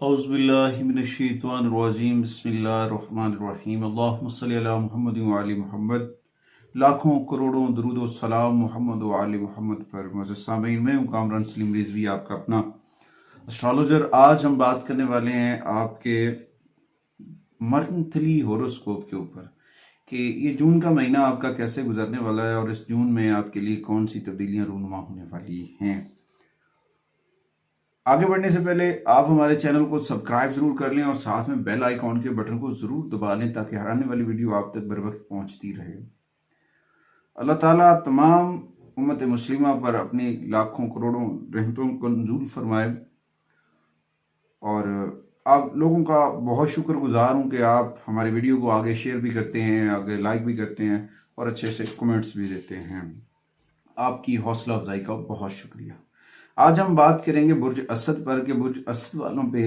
औज़ुबिल्लाहिमिनश्शैतानिर्रजीम बिस्मिल्लाहिर्रहमानिर्रहीम अल्लाहुम्मा सल्लि अला मुहम्मद व आलि मुहम्मद। लाखों करोड़ों दरूद व सलाम मोहम्मद व आलि मुहम्मद पर। मुअज़्ज़ज़ सामीन, मैं हूं कामरान सलीम रिजवी, आपका अपना एस्ट्रोलॉजर। आज हम बात करने वाले हैं आपके मंथली होरोस्कोप के ऊपर कि ये जून का महीना आपका कैसे गुजरने वाला है और इस जून में आपके लिए कौन सी तब्दीलियां रूनुमा होने वाली हैं। आगे बढ़ने से पहले आप हमारे चैनल को सब्सक्राइब जरूर कर लें और साथ में बेल आइकॉन के बटन को जरूर दबा लें ताकि हर आने वाली वीडियो आप तक बर वक्त पहुंचती रहे। अल्लाह ताला तमाम उम्मत मुस्लिमा पर अपनी लाखों करोड़ों रहमतों को नज़ूल फरमाए और आप लोगों का बहुत शुक्रगुजार हूं कि आप हमारी वीडियो को आगे शेयर भी करते हैं, आगे लाइक भी करते हैं और अच्छे से कमेंट्स भी देते हैं। आपकी हौसला अफजाई का बहुत शुक्रिया। आज हम बात करेंगे बुर्ज असद पर कि बुर्ज असद वालों पे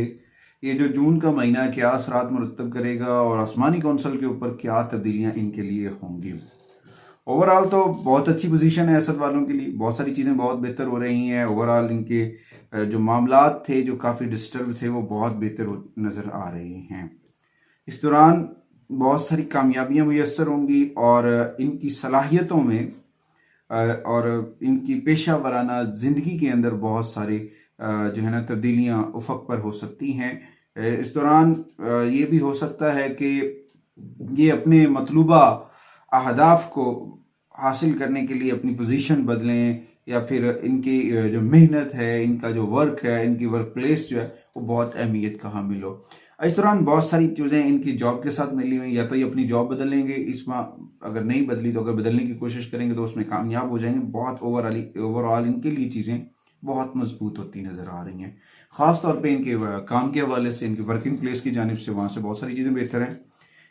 ये जो जून का महीना क्या असरात मुरतब करेगा और आसमानी कौंसल के ऊपर क्या तब्दीलियां इनके लिए होंगी। ओवरऑल तो बहुत अच्छी पोजीशन है असद वालों के लिए, बहुत सारी चीज़ें बहुत बेहतर हो रही हैं। ओवरऑल इनके जो मामलात थे जो काफ़ी डिस्टर्ब थे वो बहुत बेहतर नज़र आ रहे हैं। इस दौरान बहुत सारी कामयाबियां मुयस्सर होंगी और इनकी सलाहियतों में और इनकी पेशा वराना ज़िंदगी के अंदर बहुत सारी जो है ना तब्दीलियाँ उफक पर हो सकती हैं। इस दौरान ये भी हो सकता है कि ये अपने मतलूबा अहदाफ को हासिल करने के लिए अपनी पोजीशन बदलें या फिर इनकी जो मेहनत है, इनका जो वर्क है, इनकी वर्क प्लेस जो है वो बहुत अहमियत का हामिल हो। इस दौरान बहुत सारी चीज़ें इनकी जॉब के साथ मिली हुई, या तो ये अपनी जॉब बदलेंगे इस माह, अगर नहीं बदली तो अगर बदलने की कोशिश करेंगे तो उसमें कामयाब हो जाएंगे। बहुत ओवरऑल इनके लिए चीज़ें बहुत मजबूत होती नज़र आ रही हैं। ख़ास तौर पे इनके काम के हवाले से, इनके वर्किंग प्लेस की जानिब से वहाँ से बहुत सारी चीज़ें बेहतर हैं।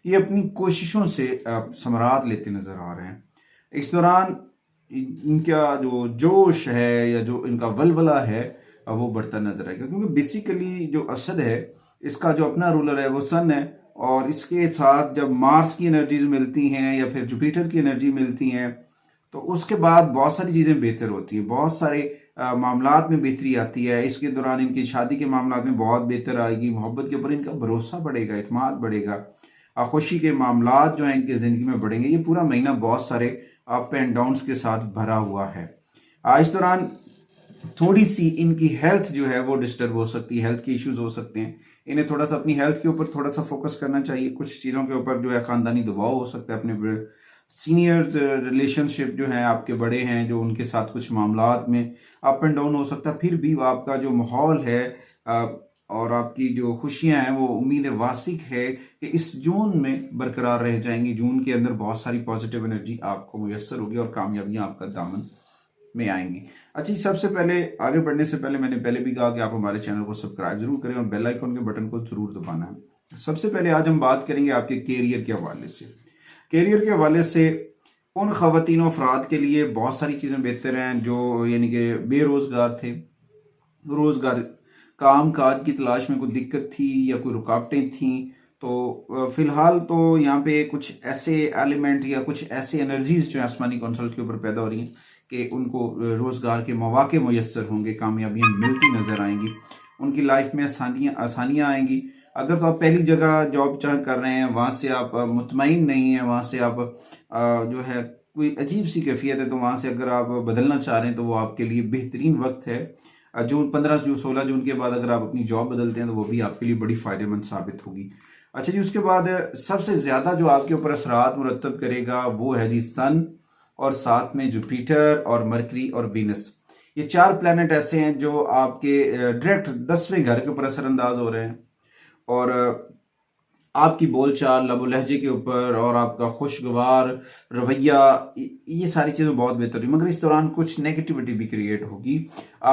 ये अपनी कोशिशों से समरात लेते नज़र आ रहे हैं। इस दौरान इनका जो जोश है या जो इनका वलवला है वो बढ़ता नजर आएगा, क्योंकि बेसिकली जो असद है इसका जो अपना रूलर है वो सन है और इसके साथ जब मार्स की एनर्जीज मिलती हैं या फिर जुपिटर की एनर्जी मिलती हैं तो उसके बाद बहुत सारी चीज़ें बेहतर होती हैं, बहुत सारे मामलात में बेहतरी आती है। इसके दौरान इनकी शादी के मामलात में बहुत बेहतर आएगी, मोहब्बत के ऊपर इनका भरोसा बढ़ेगा, इत्मीनान बढ़ेगा, खुशी के मामलात जो हैं इनकी ज़िंदगी में बढ़ेंगे। ये पूरा महीना बहुत सारे अप एंड डाउन्स के साथ भरा हुआ है। इस दौरान थोड़ी सी इनकी हेल्थ जो है वो डिस्टर्ब हो सकती है, हेल्थ के इश्यूज हो सकते हैं। इन्हें थोड़ा सा अपनी हेल्थ के ऊपर थोड़ा सा फोकस करना चाहिए। कुछ चीज़ों के ऊपर जो है ख़ानदानी दबाव हो सकता है, अपने सीनियर्स रिलेशनशिप जो हैं आपके बड़े हैं जो उनके साथ कुछ मामलात में अप एंड डाउन हो सकता है। फिर भी आपका जो माहौल है और आपकी जो खुशियां हैं वो उम्मीद वासिक है कि इस जून में बरकरार रह जाएंगी। जून के अंदर बहुत सारी पॉजिटिव एनर्जी आपको मुयस्सर होगी और कामयाबियां आपका दामन में आएंगी। अच्छा, सबसे पहले आगे बढ़ने से पहले मैंने पहले भी कहा कि आप हमारे चैनल को सब्सक्राइब जरूर करें और बेल आइकन के बटन को जरूर दबाना है। सबसे पहले आज हम बात करेंगे आपके कैरियर के हवाले से। कैरियर के हवाले से उन खवातीन अफराद के लिए बहुत सारी चीज़ें बेहतर हैं जो यानी कि बेरोजगार थे, रोजगार काम काज की तलाश में कोई दिक्कत थी या कोई रुकावटें थी, तो फिलहाल तो यहाँ पे कुछ ऐसे एलिमेंट या कुछ ऐसे एनर्जीज जो आसमानी कौंसल के ऊपर पैदा हो रही हैं कि उनको रोजगार के मौके मुयस्सर होंगे, कामयाबियां मिलती नजर आएंगी, उनकी लाइफ में आसानियां आएंगी। अगर तो आप पहली जगह जॉब कर रहे हैं, वहां से आप मुतमईन नहीं है, वहां से आप जो है कोई अजीब सी कैफियत है, तो वहां से अगर आप बदलना चाह रहे हैं तो वो आपके लिए बेहतरीन वक्त है। जून 16 जून के बाद अगर आप अपनी जॉब बदलते हैं तो वो भी आपके लिए बड़ी फायदेमंद साबित होगी। अच्छा जी, उसके बाद सबसे ज्यादा जो आपके ऊपर असरात मुरतब करेगा वो है जी सन और साथ में जुपिटर और मरकरी और वीनस। ये चार प्लैनेट ऐसे हैं जो आपके डायरेक्ट 10वें घर के ऊपर असरअंदाज हो रहे हैं और आपकी बोलचाल, लबो लहजे के ऊपर और आपका खुशगवार रवैया, ये सारी चीज़ें बहुत बेहतर हुई। मगर इस दौरान कुछ नेगेटिविटी भी क्रिएट होगी।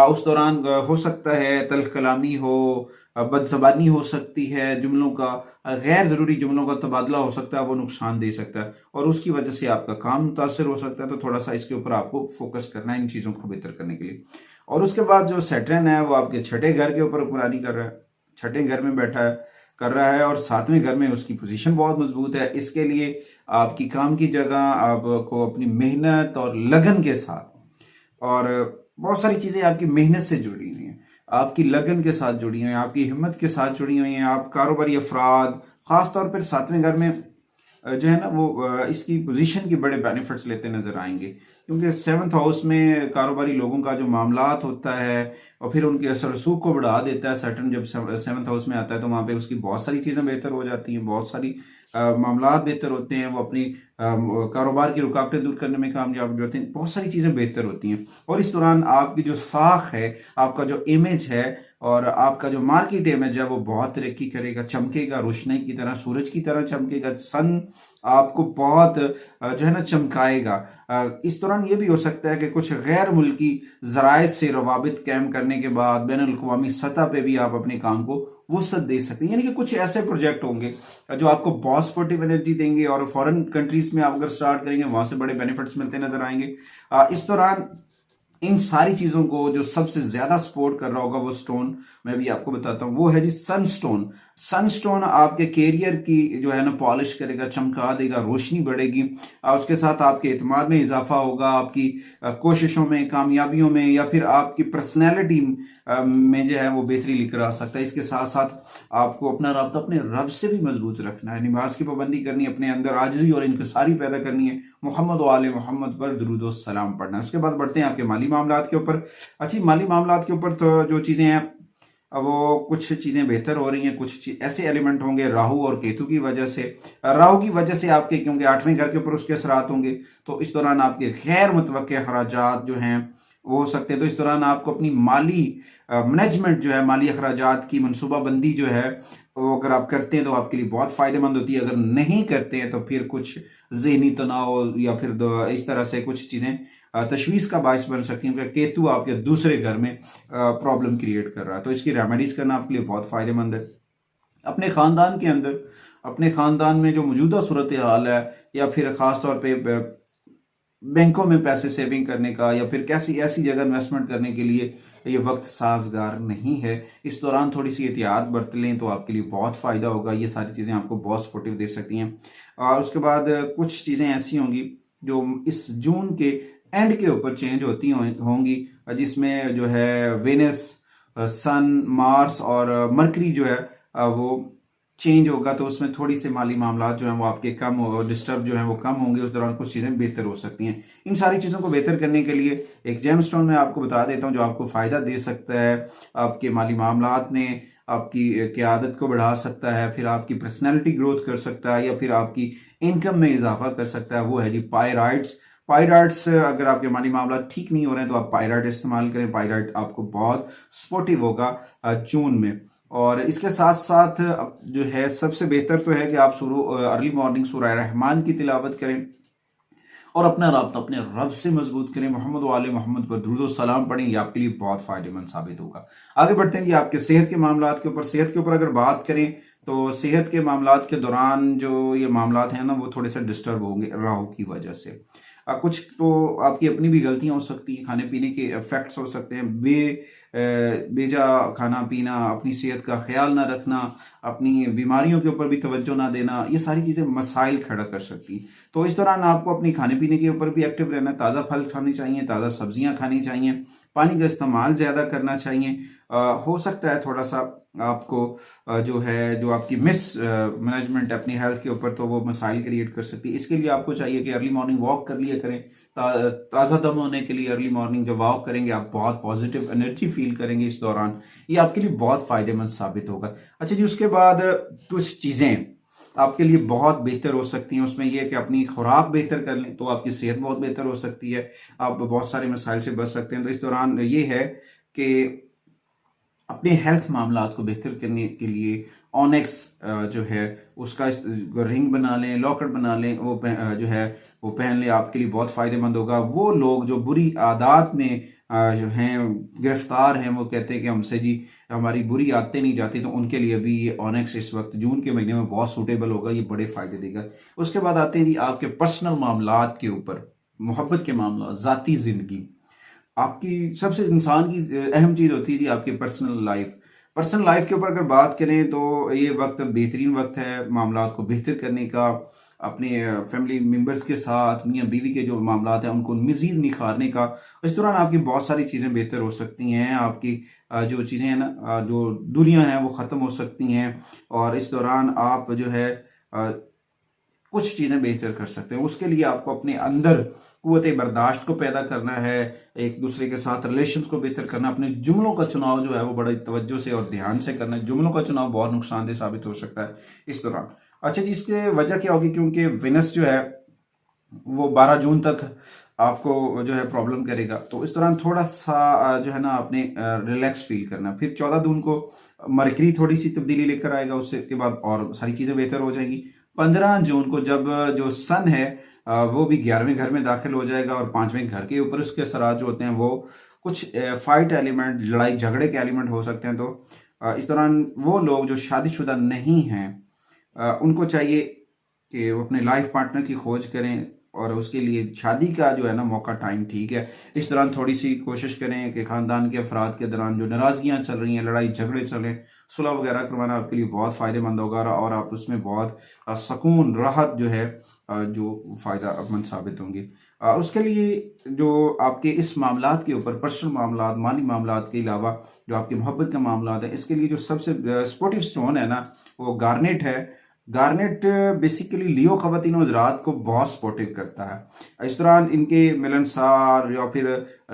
उस दौरान हो सकता है तल्ख कलामी हो, बदजबानी हो सकती है, जुमलों का गैर ज़रूरी जुमलों का तबादला हो सकता है, वो नुकसान दे सकता है और उसकी वजह से आपका काम मुतासर हो सकता है। तो थोड़ा सा इसके ऊपर आपको फोकस करना है इन चीज़ों को बेहतर करने के लिए। और उसके बाद जो सैटर्न है वो आपके छठे घर के ऊपर हुक्मरानी कर रहा है, छठे घर में बैठा है कर रहा है और 7वें घर में उसकी पोजीशन बहुत मजबूत है। इसके लिए आपकी काम की जगह आपको अपनी मेहनत और लगन के साथ और बहुत सारी चीज़ें आपकी मेहनत से जुड़ी हुई हैं, आपकी लगन के साथ जुड़ी हुई हैं, आपकी हिम्मत के साथ जुड़ी हुई हैं। आप कारोबारी अफराद खासतौर पर 7वें घर में जो है ना वो इसकी पोजीशन की बड़े बेनिफिट्स लेते नजर आएंगे, क्योंकि 7th हाउस में कारोबारी लोगों का जो मामलात होता है और फिर उनके असर रसूख को बढ़ा देता है। सैटर्न जब 7th हाउस में आता है तो वहां पे उसकी बहुत सारी चीजें बेहतर हो जाती हैं, बहुत सारी मामलात बेहतर होते हैं, वो अपनी कारोबार की रुकावटें दूर करने में कामयाब होते हैं, बहुत सारी चीजें बेहतर होती हैं। और इस दौरान आपकी जो साख है, आपका जो इमेज है और आपका जो मार्केट इमेज है वो बहुत तरक्की करेगा, चमकेगा, रोशनी की तरह, सूरज की तरह चमकेगा। सन आपको बहुत जो है ना चमकाएगा। इस दौरान ये भी हो सकता है कि कुछ गैर मुल्की जराए से रवाबित कायम करने के बाद बैन अल-अक़वामी सतह पे भी आप अपने काम को वुसअत दे सकते हैं। यानी कि कुछ ऐसे प्रोजेक्ट होंगे जो आपको बहुत पॉजिटिव एनर्जी देंगे और फॉरेन कंट्रीज में आप अगर स्टार्ट करेंगे वहां से बड़े बेनिफिट्स मिलते नजर आएंगे। इस दौरान इन सारी चीजों को जो सबसे ज्यादा सपोर्ट कर रहा होगा वो स्टोन मैं भी आपको बताता हूं, वो है जी सनस्टोन। सनस्टोन आपके कैरियर की जो है ना पॉलिश करेगा, चमका देगा, रोशनी बढ़ेगी। उसके साथ आपके एतमाद में इजाफा होगा, आपकी कोशिशों में, कामयाबियों में, या फिर आपकी पर्सनैलिटी में जो है वो बेहतरी लेकर आ सकता है। इसके साथ साथ आपको अपना राब्ता अपने रब से भी मजबूत रखना है, नमाज की पाबंदी करनी है, अपने अंदर आजिज़ी और इनकिसारी पैदा करनी है, मोहम्मद व आले मोहम्मद पर दुरूद व सलाम पढ़ना है। उसके बाद बढ़ते हैं आपके माली मामलात के ऊपर। अच्छी माली मामलात के ऊपर तो जो चीजें हैं वो कुछ चीजें बेहतर हो रही हैं, कुछ ऐसे एलिमेंट होंगे राहु और केतु की वजह से। राहु की वजह से आपके, क्योंकि 8वें घर के ऊपर उसके असरात होंगे, तो इस दौरान आपके गैर मुतवक्के अखराजात जो हैं वो हो सकते हैं। तो इस दौरान आपको अपनी माली मैनेजमेंट जो है, माली अखराजात की मनसूबाबंदी जो है वो अगर आप करते हैं तो आपके लिए बहुत फायदेमंद होती है। अगर नहीं करते हैं तो फिर कुछ जहनी तनाव या फिर इस तरह से कुछ चीजें तशवीश का बायस बन सकती है, क्योंकि केतु आपके दूसरे घर में प्रॉब्लम क्रिएट कर रहा है। तो इसकी रेमेडीज करना आपके लिए बहुत फायदेमंद है। अपने खानदान के अंदर, अपने खानदान में जो मौजूदा सूरत हाल है, या फिर खास तौर पे बैंकों में पैसे सेविंग करने का या फिर कैसी ऐसी जगह इन्वेस्टमेंट करने के लिए ये वक्त साजगार नहीं है। इस दौरान थोड़ी सी एहतियात बरत लें तो आपके लिए बहुत फायदा होगा। ये सारी चीजें आपको बहुत सपोर्टिव दे सकती हैं। और उसके बाद कुछ चीजें ऐसी होंगी जो इस जून के एंड के ऊपर चेंज होती होंगी, जिसमें जो है वेनस, सन, मार्स और मरकरी जो है वो चेंज होगा। तो उसमें थोड़ी सी माली मामला जो है वो आपके कम हो, डिस्टर्ब जो है वो कम होंगे। उस दौरान कुछ चीजें बेहतर हो सकती हैं। इन सारी चीजों को बेहतर करने के लिए एक जेमस्टोन मैं आपको बता देता हूं जो आपको फायदा दे सकता है, आपके माली मामलात में आपकी क़यादत को बढ़ा सकता है, फिर आपकी पर्सनैलिटी ग्रोथ कर सकता है, या फिर आपकी इनकम में इजाफा कर सकता है। वो है जी पायराइट्स। पायराइट्स, अगर आपके माली मामला ठीक नहीं हो रहे हैं तो आप पायराइट इस्तेमाल करें। पायराइट आपको बहुत सपोर्टिव होगा जून में। और इसके साथ साथ जो है सबसे बेहतर तो है कि आप अर्ली मॉर्निंग सूरह रहमान की तिलावत करें और अपना राब्ता अपने रब से मजबूत करें। मोहम्मद वाले मोहम्मद पर दुरूद और सलाम पढ़ें, ये आपके लिए बहुत फायदेमंद साबित होगा। आगे बढ़ते हैं जी आपके सेहत के मामलात के ऊपर। सेहत के ऊपर अगर बात करें तो सेहत के मामलात के दौरान जो ये मामलात हैं ना वो थोड़े से डिस्टर्ब होंगे राहु की वजह से। कुछ तो आपकी अपनी भी गलतियां हो सकती हैं, खाने पीने के इफेक्ट्स हो सकते हैं, बेजा खाना पीना, अपनी सेहत का ख्याल ना रखना, अपनी बीमारियों के ऊपर भी तवज्जो ना देना, ये सारी चीजें मसाइल खड़ा कर सकती हैं। तो इस दौरान आपको अपनी खाने पीने के ऊपर भी एक्टिव रहना है। ताज़ा फल खाने चाहिए, ताज़ा सब्जियां खानी चाहिए, पानी का इस्तेमाल ज़्यादा करना चाहिए। हो सकता है थोड़ा सा आपको जो आपकी मैनेजमेंट अपनी हेल्थ के ऊपर तो वो मसाइल क्रिएट कर सकती है। इसके लिए आपको चाहिए कि अर्ली मॉर्निंग वॉक कर लिया करें। ताज़ा दम होने के लिए अर्ली मॉर्निंग जब वॉक करेंगे आप बहुत पॉजिटिव एनर्जी फील करेंगे इस दौरान, ये आपके लिए बहुत फायदेमंद साबित होगा। अच्छा जी, उसके बाद कुछ चीज़ें आपके लिए बहुत बेहतर हो सकती हैं। उसमें यह है कि अपनी खुराक बेहतर कर लें तो आपकी सेहत बहुत बेहतर हो सकती है, आप बहुत सारे मसाइल से बच सकते हैं। तो इस दौरान ये है कि अपने हेल्थ मामलात को बेहतर करने के लिए ऑनेक्स जो है उसका रिंग बना लें, लॉकेट बना लें, वो जो है वो पहन लें, आपके लिए बहुत फायदेमंद होगा। वो लोग जो बुरी आदत में जो हैं गिरफ्तार हैं, वो कहते हैं कि हमसे जी हमारी बुरी आदतें नहीं जाती, तो उनके लिए भी ये ऑनेक्स इस वक्त जून के महीने में बहुत सूटेबल होगा, ये बड़े फायदे देगा। उसके बाद आते हैं जी आपके पर्सनल मामलात के ऊपर, मोहब्बत के मामला, जाती जिंदगी। आपकी सबसे इंसान की अहम चीज होती है जी आपकी पर्सनल लाइफ। पर्सनल लाइफ के ऊपर अगर बात करें तो ये वक्त बेहतरीन वक्त है मामलात को बेहतर करने का। अपने फैमिली मेम्बर्स के साथ, मियाँ बीवी के जो मामला हैं उनको मज़ीद निखारने का। इस दौरान आपकी बहुत सारी चीज़ें बेहतर हो सकती हैं। आपकी जो चीज़ें हैं ना, जो दूरियां हैं वो ख़त्म हो सकती हैं। और इस दौरान आप जो है कुछ चीज़ें बेहतर कर सकते हैं। उसके लिए आपको अपने अंदर कुव्वत बर्दाश्त को पैदा करना है, एक दूसरे के साथ रिलेशंस को बेहतर करना, अपने जुमलों का चुनाव जो है वो बड़ी तवज्जो से और ध्यान से करना है। जुमलों का चुनाव बहुत नुकसानदेह साबित हो सकता है इस दौरान। अच्छा जी, इसके वजह क्या होगी? क्योंकि विनस जो है वो 12 जून तक आपको जो है प्रॉब्लम करेगा, तो इस दौरान थोड़ा सा जो है ना आपने रिलैक्स फील करना। फिर 14 जून को मरकरी थोड़ी सी तब्दीली लेकर आएगा, उससे के बाद और सारी चीज़ें बेहतर हो जाएंगी। 15 जून को जब जो सन है वो भी 11वें घर में दाखिल हो जाएगा और 5वें घर के ऊपर उसके असरात जो होते हैं वो कुछ फाइट एलिमेंट, लड़ाई झगड़े के एलिमेंट हो सकते हैं। तो इस दौरान वो लोग जो शादीशुदा नहीं हैं उनको चाहिए कि वो अपने लाइफ पार्टनर की खोज करें और उसके लिए शादी का जो है ना मौका, टाइम ठीक है। इस दौरान थोड़ी सी कोशिश करें कि ख़ानदान के अफराद के दौरान जो नाराज़गियाँ चल रही हैं, लड़ाई झगड़े चलें, सुलह वगैरह करवाना आपके लिए बहुत फ़ायदेमंद होगा और आप उसमें बहुत सुकून, राहत जो है जो फ़ायदा मंद साबित होंगे। उसके लिए जो आपके इस मामलात के ऊपर, पर्सनल मामलात, माली मामलात के अलावा जो आपकी मोहब्बत का मामलात है, इसके लिए जो सबसे सपोर्टिव स्टोन है ना वो गार्नेट है। गार्नेट बेसिकली लियो ख़वातीन और हज़रात को बहुत सपोर्टिव करता है। इस दौरान इनके मिलनसार या फिर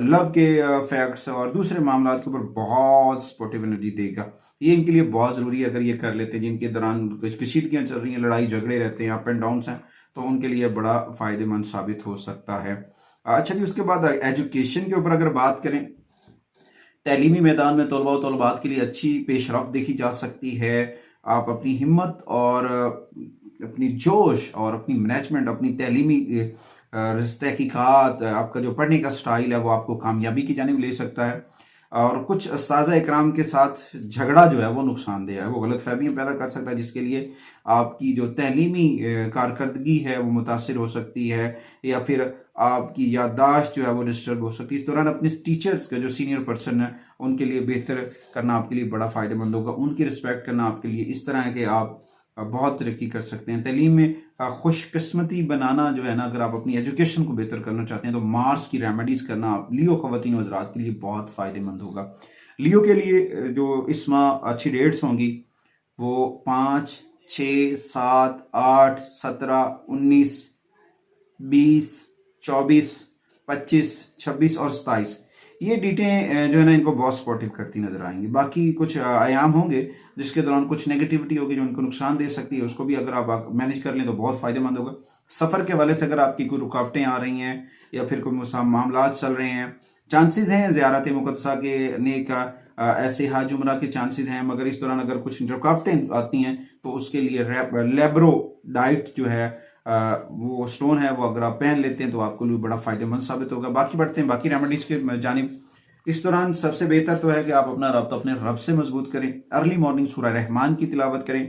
लव के फैक्ट्स और दूसरे मामलों के ऊपर बहुत सपोर्टिव एनर्जी देगा। ये इनके लिए बहुत ज़रूरी है। अगर ये कर लेते हैं, जिनके दौरान कशीदगियाँ चल रही हैं, लड़ाई झगड़े रहते हैं, अप एंड डाउन्स हैं, तो उनके लिए बड़ा फ़ायदेमंद साबित हो सकता है। अच्छा जी, उसके बाद एजुकेशन के ऊपर अगर बात करें, तैलीमी मैदान में तलबा व तलबात के लिए अच्छी पेशरफ देखी जा सकती है। आप अपनी हिम्मत और अपनी जोश और अपनी मैनेजमेंट, अपनी तैलीमी तहकीकात, आपका जो पढ़ने का स्टाइल है वो आपको कामयाबी की जानिब ले सकता है। और कुछ उस्ताज़ इकराम के साथ झगड़ा जो है वो नुकसानदेह है, वो गलत फहमियाँ पैदा कर सकता है, जिसके लिए आपकी जो तैलीमी कारकर्दगी है वो मुतासिर हो सकती है या फिर आपकी याददाश्त जो है वो डिस्टर्ब हो सकती है। इस दौरान अपने टीचर्स का जो सीनियर पर्सन है उनके लिए बेहतर करना आपके लिए बड़ा फ़ायदेमंद होगा। उनकी रिस्पेक्ट करना आपके लिए इस तरह है कि आप बहुत तरक्की कर सकते हैं। तलीम में खुशकिस्मती बनाना जो है ना, अगर आप अपनी एजुकेशन को बेहतर करना चाहते हैं तो मार्स की रेमेडीज़ करना आप लियो ख़वातीन हज़रात के लिए बहुत फ़ायदेमंद होगा। लियो के लिए जो इस माह अच्छी डेट्स होंगी वो 5, 6, 7, 8, 17, 19, 20, 24, 25, 26 और 27 ये डेटें जो है ना इनको बहुत सपोर्टिव करती नजर आएंगी। बाकी कुछ आयाम होंगे जिसके दौरान कुछ नेगेटिविटी होगी जो उनको नुकसान दे सकती है, उसको भी अगर आप मैनेज कर लें तो बहुत फायदेमंद होगा। सफ़र के हवाले से अगर आपकी कोई रुकावटें आ रही हैं या फिर कोई मामला चल रहे हैं, चांसेस हैं ज़ियारत मुक़द्दसा के नेक ऐसे हज उम्रा के चांसेस हैं, मगर इस दौरान अगर कुछ रुकावटें आती हैं तो उसके लिए लेब्रो डाइट जो है वो स्टोन है वो अगर आप पहन लेते हैं तो आपको लिए बड़ा फायदेमंद साबित होगा। बाकी बढ़ते हैं बाकी रेमेडीज के जानिब। इस दौरान सबसे बेहतर तो है कि आप अपना रब्ता अपने रब से मजबूत करें। अर्ली मॉर्निंग सूरह रहमान की तिलावत करें।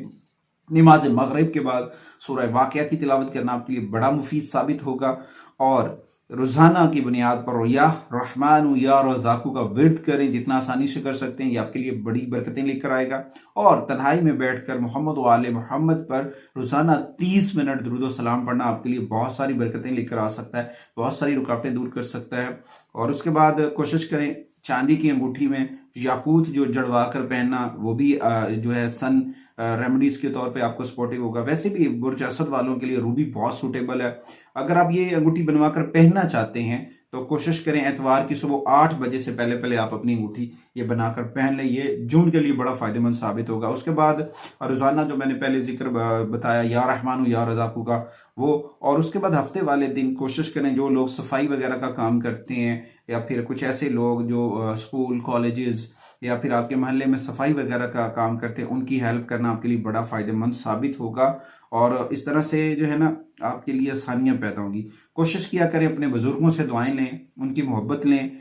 नमाज मगरिब के बाद सूरह वाक़िया की तिलावत करना आपके लिए बड़ा मुफीद साबित होगा। और रोज़ाना की बुनियाद पर या रहमान या रज़ाकू का विर्द करें, जितना आसानी से कर सकते हैं, ये आपके लिए बड़ी बरकतें लेकर आएगा। और तन्हाई में बैठकर मोहम्मद व आले मोहम्मद पर रोज़ाना 30 मिनट दुरूद सलाम पढ़ना आपके लिए बहुत सारी बरकतें लेकर आ सकता है, बहुत सारी रुकावटें दूर कर सकता है। और उसके बाद कोशिश करें चांदी की अंगूठी में याकूत जो जड़वा कर पहनना, वो भी जो है सन रेमेडीज के तौर पे आपको सपोर्टिव होगा। वैसे भी बुर्ज असद वालों के लिए रूबी बहुत सूटेबल है। अगर आप ये अंगूठी बनवाकर पहनना चाहते हैं तो कोशिश करें एतवार की सुबह 8 बजे से पहले पहले आप अपनी अंगूठी ये बनाकर पहन लें। ये जून के लिए बड़ा फायदेमंद साबित होगा। उसके बाद रोजाना जो मैंने पहले जिक्र बताया या रहमानु या रज़ाकू का वो, और उसके बाद हफ्ते वाले दिन कोशिश करें जो लोग सफाई वगैरह का काम करते हैं या फिर कुछ ऐसे लोग जो स्कूल कॉलेजेस या फिर आपके मोहल्ले में सफाई वगैरह का काम करते हैं, उनकी हेल्प करना आपके लिए बड़ा फायदेमंद साबित होगा। और इस तरह से जो है ना आपके लिए आसानियां पैदा होंगी। कोशिश किया करें अपने बुजुर्गों से दुआएं लें, उनकी मोहब्बत लें,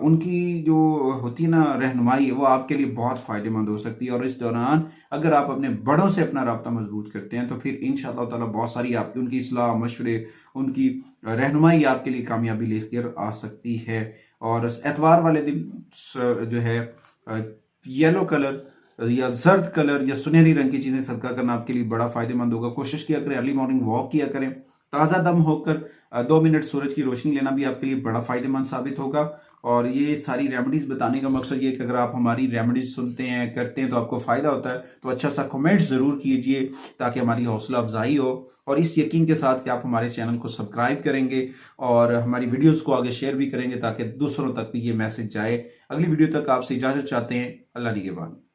उनकी जो होती है ना रहनुमाई, वो आपके लिए बहुत फायदेमंद हो सकती है। और इस दौरान अगर आप अपने बड़ों से अपना राब्ता मजबूत करते हैं तो फिर इंशाअल्लाह ताला बहुत सारी आपकी उनकी इस्लाह मशवरे, उनकी रहनुमाई आपके लिए कामयाबी लेकर आ सकती है। और एतवार वाले दिन जो है येलो कलर या जर्द कलर या सुनहरी रंग की चीजें सदका करना आपके लिए बड़ा फायदेमंद होगा। कोशिश किया करें अर्ली मॉर्निंग वॉक किया करें, ताज़ा दम होकर 2 मिनट सूरज की रोशनी लेना भी आपके लिए बड़ा फायदेमंद साबित होगा। और ये सारी रेमेडीज बताने का मकसद ये कि अगर आप हमारी रेमेडीज सुनते हैं, करते हैं तो आपको फायदा होता है, तो अच्छा सा कमेंट जरूर कीजिए ताकि हमारी हौसला अफजाई हो, और इस यकीन के साथ कि आप हमारे चैनल को सब्सक्राइब करेंगे और हमारी वीडियोस को आगे शेयर भी करेंगे ताकि दूसरों तक भी ये मैसेज जाए। अगली वीडियो तक आपसे इजाजत चाहते हैं। अल्लाह निगहबान।